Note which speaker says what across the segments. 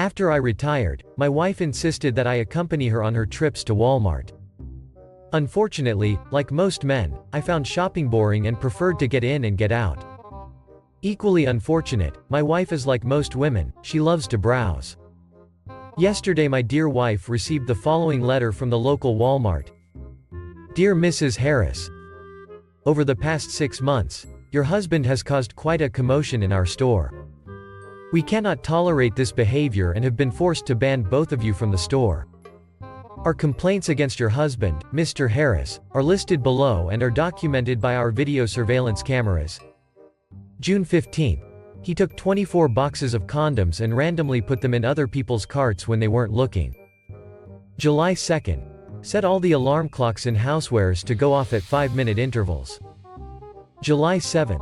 Speaker 1: After I retired, my wife insisted that I accompany her on her trips to Walmart. Unfortunately, like most men, I found shopping boring and preferred to get in and get out. Equally unfortunate, my wife is like most women, she loves to browse. Yesterday my dear wife received the following letter from the local Walmart. Dear Mrs. Harris, over the past 6 months, your husband has caused quite a commotion in our store. We cannot tolerate this behavior and have been forced to ban both of you from the store. Our complaints against your husband, Mr. Harris, are listed below and are documented by our video surveillance cameras. June 15. He took 24 boxes of condoms and randomly put them in other people's carts when they weren't looking. July 2. Set all the alarm clocks in housewares to go off at 5-minute intervals. July 7.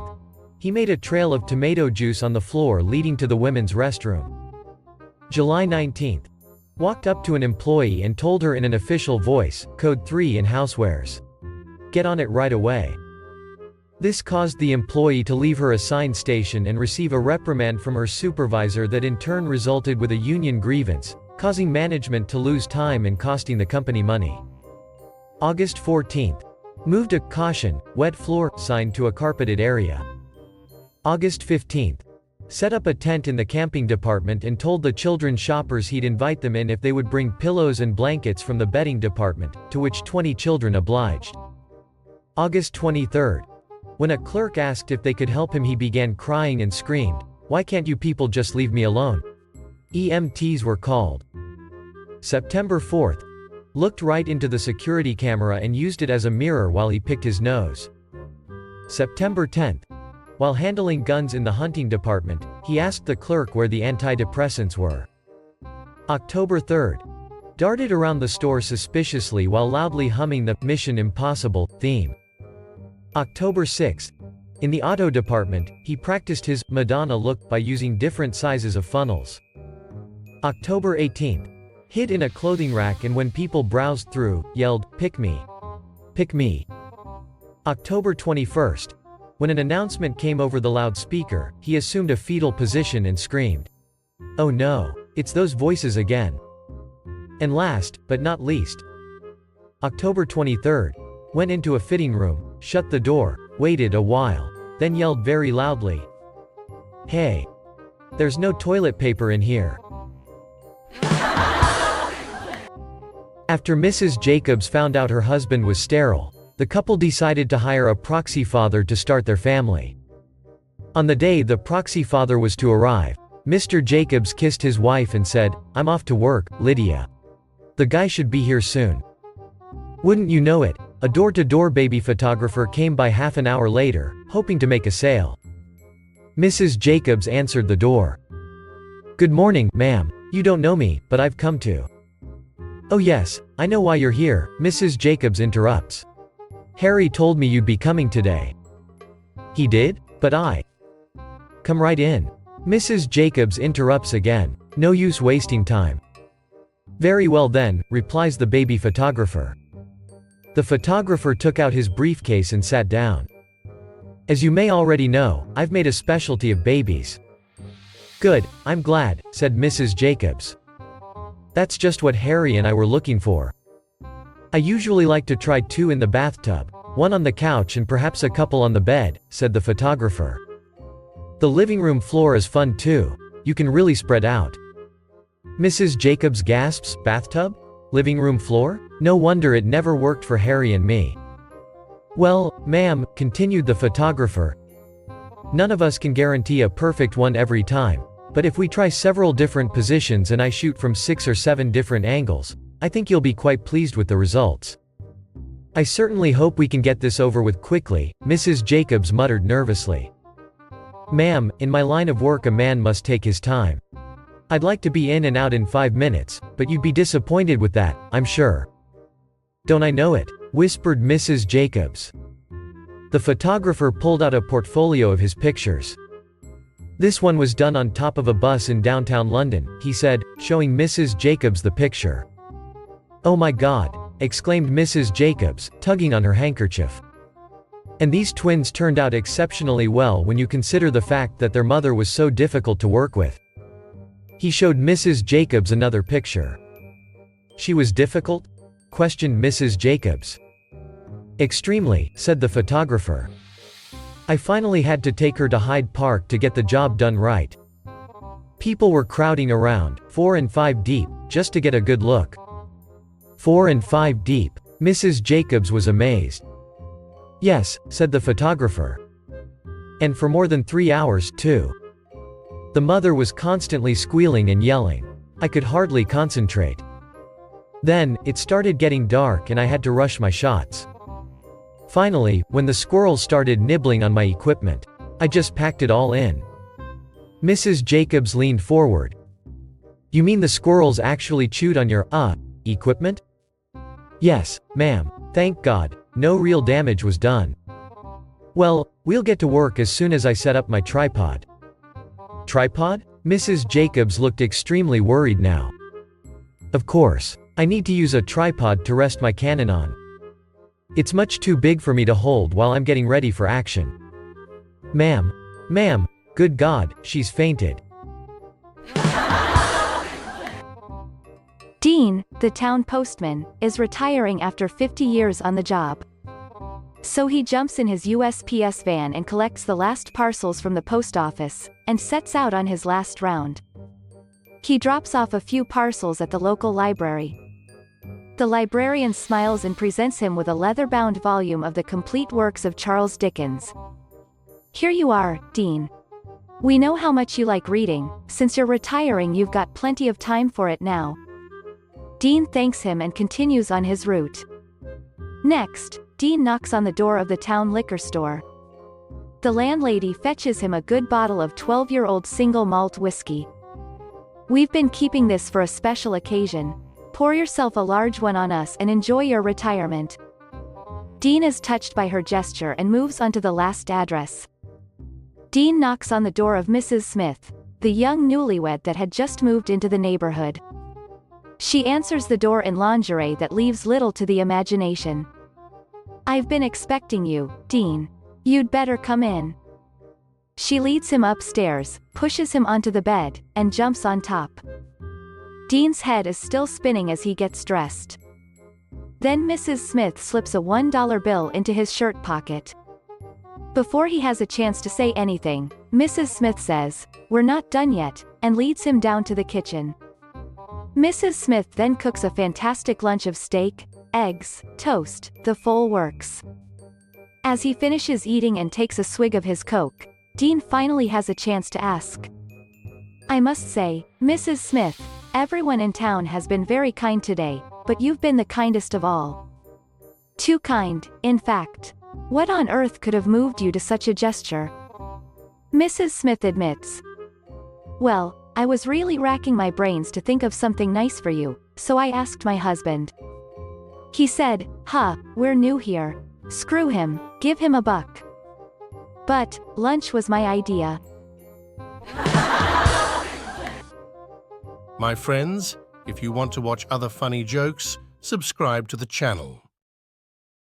Speaker 1: He made a trail of tomato juice on the floor leading to the women's restroom. July 19. Walked up to an employee and told her in an official voice, Code 3 in housewares. Get on it right away. This caused the employee to leave her assigned station and receive a reprimand from her supervisor that in turn resulted with a union grievance, causing management to lose time and costing the company money. August 14. Moved a "Caution, wet floor" sign to a carpeted area. August 15. Set up a tent in the camping department and told the children shoppers he'd invite them in if they would bring pillows and blankets from the bedding department, to which 20 children obliged. August 23. When a clerk asked if they could help him, he began crying and screamed, "Why can't you people just leave me alone?" EMTs were called. September 4. Looked right into the security camera and used it as a mirror while he picked his nose. September 10. While handling guns in the hunting department, he asked the clerk where the antidepressants were. October 3. Darted around the store suspiciously while loudly humming the "Mission Impossible" theme. October 6. In the auto department, he practiced his Madonna look by using different sizes of funnels. October 18. Hid in a clothing rack and when people browsed through, yelled, "Pick me. Pick me." October 21. When an announcement came over the loudspeaker, he assumed a fetal position and screamed, "Oh no, it's those voices again." And last, but not least, October 23. Went into a fitting room, shut the door, waited a while, then yelled very loudly, "Hey! There's no toilet paper in here." After Mrs. Jacobs found out her husband was sterile, the couple decided to hire a proxy father to start their family. On the day the proxy father was to arrive, Mr. Jacobs kissed his wife and said, "I'm off to work, Lydia. The guy should be here soon." Wouldn't you know it, a door-to-door baby photographer came by half an hour later, hoping to make a sale. Mrs. Jacobs answered the door. "Good morning, ma'am. You don't know me, but I've come to." "Oh yes, I know why you're here," Mrs. Jacobs interrupts. "Harry told me you'd be coming today." "He did? But I—" "Come right in." Mrs. Jacobs interrupts again. "No use wasting time." "Very well then," replies the baby photographer. The photographer took out his briefcase and sat down. "As you may already know, I've made a specialty of babies." "Good, I'm glad," said Mrs. Jacobs. "That's just what Harry and I were looking for. I usually like to try 2 in the bathtub, 1 on the couch and perhaps a couple on the bed," said the photographer. "The living room floor is fun too. You can really spread out." Mrs. Jacobs gasps, "Bathtub? Living room floor? No wonder it never worked for Harry and me." "Well, ma'am," continued the photographer, "none of us can guarantee a perfect one every time, but if we try several different positions and I shoot from 6 or 7 different angles, I think you'll be quite pleased with the results." "I certainly hope we can get this over with quickly," Mrs. Jacobs muttered nervously. "Ma'am, in my line of work a man must take his time. I'd like to be in and out in 5 minutes, but you'd be disappointed with that, I'm sure." "Don't I know it?" whispered Mrs. Jacobs. The photographer pulled out a portfolio of his pictures. "This one was done on top of a bus in downtown London," he said, showing Mrs. Jacobs the picture. "Oh my God!" exclaimed Mrs. Jacobs, tugging on her handkerchief. "And these twins turned out exceptionally well when you consider the fact that their mother was so difficult to work with." He showed Mrs. Jacobs another picture. She was difficult? Questioned Mrs. Jacobs. Extremely, said the photographer. I finally had to take her to Hyde Park to get the job done right. People were crowding around, 4 and 5 deep, just to get a good look. 4 and 5 deep. Mrs. Jacobs was amazed. Yes, said the photographer. And for more than 3 hours, too. The mother was constantly squealing and yelling. I could hardly concentrate. Then, it started getting dark and I had to rush my shots. Finally, when the squirrels started nibbling on my equipment, I just packed it all in. Mrs. Jacobs leaned forward. You mean the squirrels actually chewed on your, equipment? Yes, ma'am. Thank God, no real damage was done. Well, we'll get to work as soon as I set up my tripod. Tripod? Mrs. Jacobs looked extremely worried now. Of course, I need to use a tripod to rest my Canon on. It's much too big for me to hold while I'm getting ready for action. Ma'am, good God, she's fainted.
Speaker 2: Dean, the town postman, is retiring after 50 years on the job. So he jumps in his USPS van and collects the last parcels from the post office, and sets out on his last round. He drops off a few parcels at the local library. The librarian smiles and presents him with a leather-bound volume of the complete works of Charles Dickens. Here you are, Dean. We know how much you like reading. Since you're retiring, you've got plenty of time for it now. Dean thanks him and continues on his route. Next, Dean knocks on the door of the town liquor store. The landlady fetches him a good bottle of 12-year-old single malt whiskey. We've been keeping this for a special occasion. Pour yourself a large one on us and enjoy your retirement. Dean is touched by her gesture and moves on to the last address. Dean knocks on the door of Mrs. Smith, the young newlywed that had just moved into the neighborhood. She answers the door in lingerie that leaves little to the imagination. I've been expecting you, Dean. You'd better come in. She leads him upstairs, pushes him onto the bed, and jumps on top. Dean's head is still spinning as he gets dressed. Then Mrs. Smith slips a $1 bill into his shirt pocket. Before he has a chance to say anything, Mrs. Smith says, "We're not done yet," and leads him down to the kitchen. Mrs. Smith then cooks a fantastic lunch of steak, eggs, toast, the full works. As he finishes eating and takes a swig of his Coke, Dean finally has a chance to ask. I must say, Mrs. Smith, everyone in town has been very kind today, but you've been the kindest of all. Too kind, in fact. What on earth could have moved you to such a gesture? Mrs. Smith admits. Well, I was really racking my brains to think of something nice for you, so I asked my husband. He said, we're new here. Screw him, give him $1. But, lunch was my idea.
Speaker 3: My friends, if you want to watch other funny jokes, subscribe to the channel.